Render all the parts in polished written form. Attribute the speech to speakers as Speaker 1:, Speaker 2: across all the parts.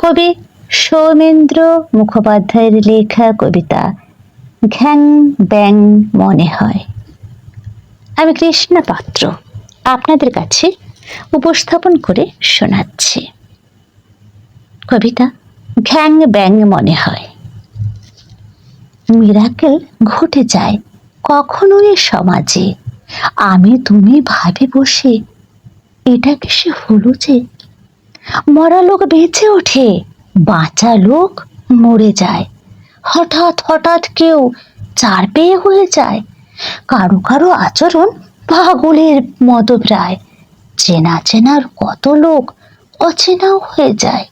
Speaker 1: কবি সৌমেন্দ্র মুখোপাধ্যায়ের লেখা কবিতা ঘ্যাং ব্যাং মনে হয়। আমি কৃষ্ণা পাত্র আপনাদের কাছে উপস্থাপন করে শোনাচ্ছি। কবিতা ঘ্যাং ব্যাং মনে হয়। মিরাকেল ঘটে যায় কখনো এ সমাজে, আমি তুমি ভাবে বসে এটা কি সে হলো যে। মরা লোক বেঁচে ওঠে, বাঁচা লোক মরে যায়। হঠাৎ হঠাৎ কেউ চার পেয়ে হয়ে যায়। কারো কারো আচরণ পাগলের মতো প্রায়। চেনা চেনার কত লোক অচেনাও হয়ে যায়।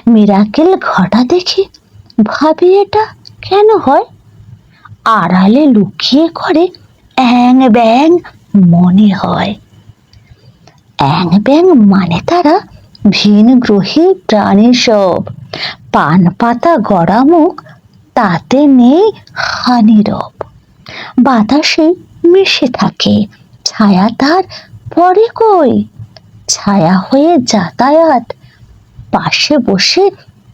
Speaker 1: মিরাকেল ঘটা দেখে ভাবি এটা কেন হয়। আড়ালে লুকিয়ে করে অ্যাং ব্যাং মনে হয়। অ্যাং ব্যাং মানে তারা ভিন গ্রহী প্রাণী সব। পান পাতা গড়া মুখ, তাতে নেই হানিরব। বাতাসে মিশে থাকে, ছায়া তার পরে কই। ছায়া হয়ে যাতায়াত, পাশে বসে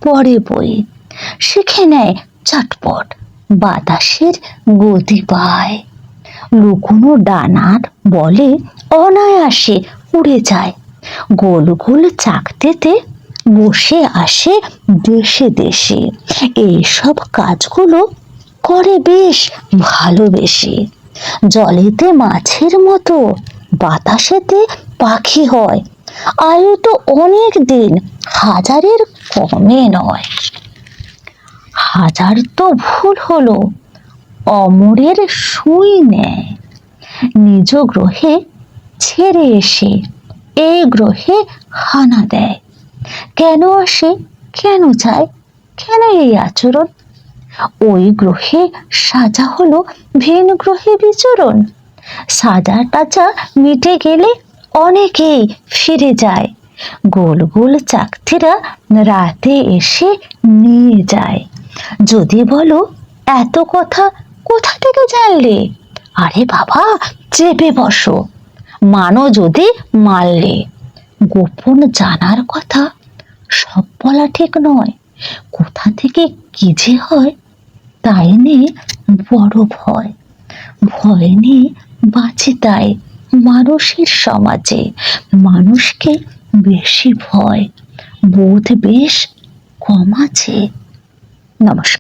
Speaker 1: পড়ে বই। শিখে নেয় চটপট, বাতাসের গতি পায়। লুকোনো ডানার বলে অনায়াসে উড়ে যায়। গোল গোল চাকতিতে বসে আসে দেশে দেশে। এইসব কাজগুলো করে বেশ ভালোবেসে। জলেতে মাছের মতো, বাতাসেতে পাখি হয়। আয়ু তো অনেক দিন, হাজারের কমে নয়। হাজার তো ভুল হলো, অমরের সুই নেয়। নিজ গ্রহে ছেড়ে এসে এই গ্রহে হানা দেয়। কেন আসে, কেন যায়, কেন এই আচরণ। ওই গ্রহে সাজা হলো ভিন গ্রহে বিচরণ। সাজা টাজা মিটে গেলে অনেকেই ফিরে যায়। গোল গোল চাকতিরা রাতে এসে নিয়ে যায়। যদি বলো এত কথা কোথা থেকে জানলে, আরে বাবা চেপে বসো, মানো যদি মারলে। গোপন জানার কথা সব বলা ঠিক নয়। কোথা থেকে কি যে হয় তাই নিয়ে বড় ভয়। ভয় নিয়ে বাঁচে তাই মানুষের সমাজে। মানুষকে বেশি ভয় বোধ বেশ কম আছে। নমস্কার।